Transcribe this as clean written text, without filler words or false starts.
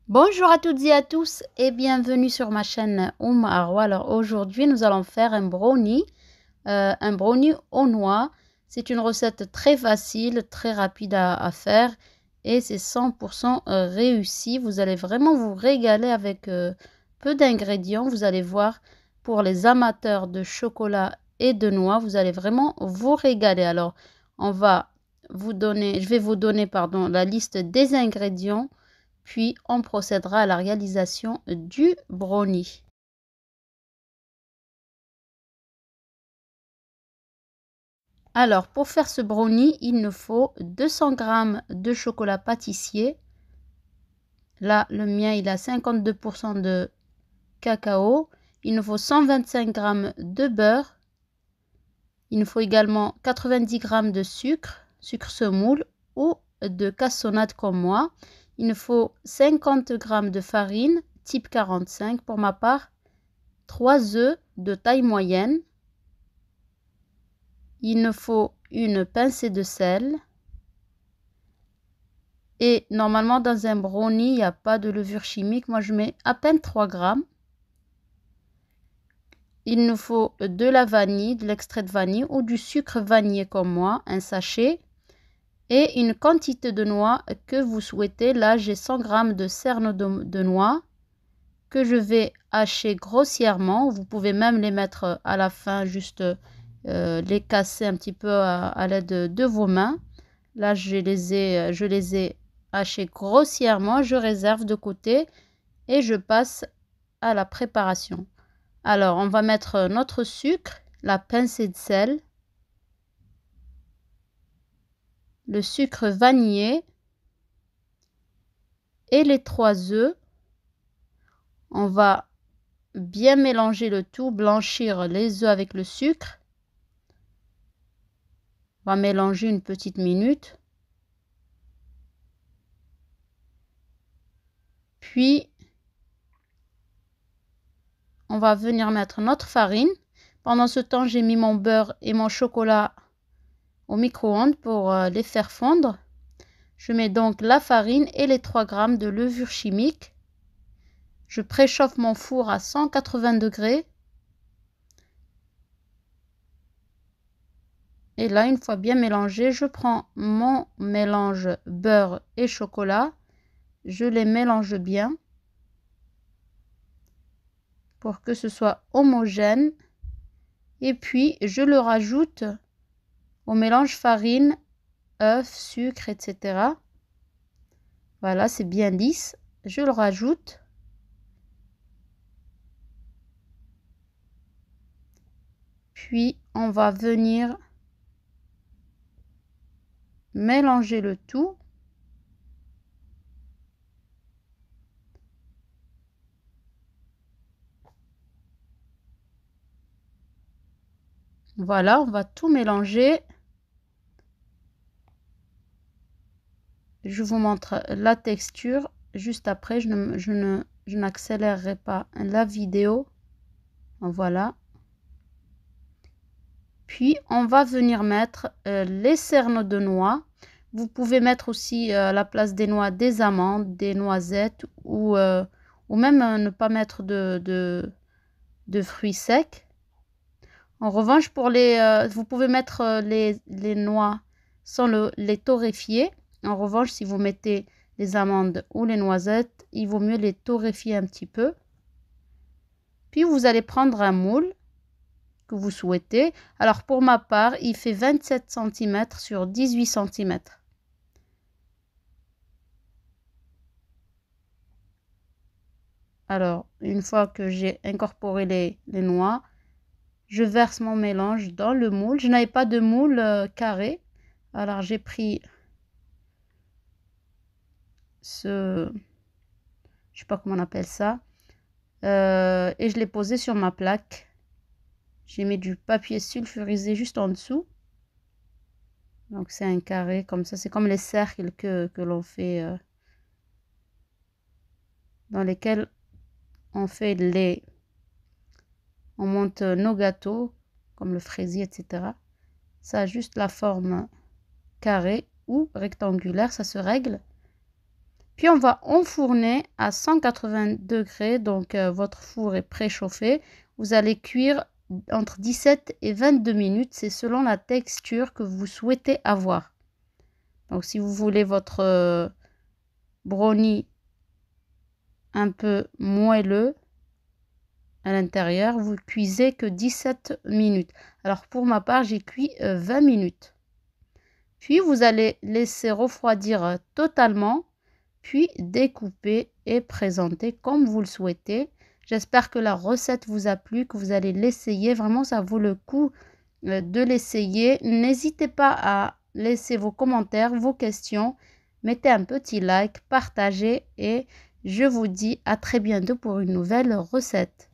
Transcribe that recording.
Bonjour à toutes et à tous et bienvenue sur ma chaîne Arwa. Alors aujourd'hui nous allons faire un brownie aux noix. C'est une recette très facile, très rapide à faire et c'est 100% réussi. Vous allez vraiment vous régaler avec peu d'ingrédients. Vous allez voir, pour les amateurs de chocolat et de noix, vous allez vraiment vous régaler. Alors je vais vous donner la liste des ingrédients. Puis on procédera à la réalisation du brownie. Alors pour faire ce brownie, il nous faut 200 g de chocolat pâtissier. Là, le mien, il a 52% de cacao. Il nous faut 125 g de beurre. Il nous faut également 90 g de sucre semoule ou de cassonade comme moi. Il nous faut 50 g de farine type 45 pour ma part. 3 œufs de taille moyenne. Il nous faut une pincée de sel. Et normalement, dans un brownie, il n'y a pas de levure chimique. Moi, je mets à peine 3 grammes. Il nous faut de la vanille, de l'extrait de vanille ou du sucre vanillé comme moi, un sachet. Et une quantité de noix que vous souhaitez. Là, j'ai 100 g de cernes de noix que je vais hacher grossièrement. Vous pouvez même les mettre à la fin, juste les casser un petit peu à l'aide de vos mains. Là, je les ai hachés grossièrement. Je réserve de côté et je passe à la préparation. Alors, on va mettre notre sucre, la pincée de sel, le sucre vanillé et les 3 œufs. On va bien mélanger le tout, blanchir les œufs avec le sucre. On va mélanger une petite minute. Puis, on va venir mettre notre farine. Pendant ce temps, j'ai mis mon beurre et mon chocolat au micro-ondes pour les faire fondre. Je mets donc la farine et les 3 g de levure chimique. Je préchauffe mon four à 180 degrés. Et là, une fois bien mélangé, je prends mon mélange beurre et chocolat. Je les mélange bien pour que ce soit homogène. Et puis, je le rajoute au mélange farine, œufs, sucre, etc. Voilà, c'est bien lisse. Je le rajoute. Puis, on va venir mélanger le tout. Voilà, on va tout mélanger. Je vous montre la texture juste après. Je n'accélérerai pas la vidéo. Voilà. Puis, on va venir mettre les cernes de noix. Vous pouvez mettre aussi à la place des noix des amandes, des noisettes ou même ne pas mettre de fruits secs. En revanche, vous pouvez mettre les noix sans les torréfier. En revanche, si vous mettez les amandes ou les noisettes, il vaut mieux les torréfier un petit peu. Puis, vous allez prendre un moule que vous souhaitez. Alors, pour ma part, il fait 27 cm sur 18 cm. Alors, une fois que j'ai incorporé les noix, je verse mon mélange dans le moule. Je n'avais pas de moule carré. Alors, j'ai pris je sais pas comment on appelle ça. Et je l'ai posé sur ma plaque. J'ai mis du papier sulfurisé juste en dessous. Donc, c'est un carré comme ça. C'est comme les cercles que l'on fait, dans lesquels on fait on monte nos gâteaux, comme le fraisier, etc. Ça a juste la forme carrée ou rectangulaire, ça se règle. Puis on va enfourner à 180 degrés, donc votre four est préchauffé. Vous allez cuire entre 17 et 22 minutes, c'est selon la texture que vous souhaitez avoir. Donc si vous voulez votre brownie un peu moelleux à l'intérieur, vous cuisez que 17 minutes. Alors pour ma part, j'ai cuit 20 minutes. Puis vous allez laisser refroidir totalement, puis découper et présenter comme vous le souhaitez. J'espère que la recette vous a plu, que vous allez l'essayer. Vraiment, ça vaut le coup de l'essayer. N'hésitez pas à laisser vos commentaires, vos questions. Mettez un petit like, partagez et je vous dis à très bientôt pour une nouvelle recette.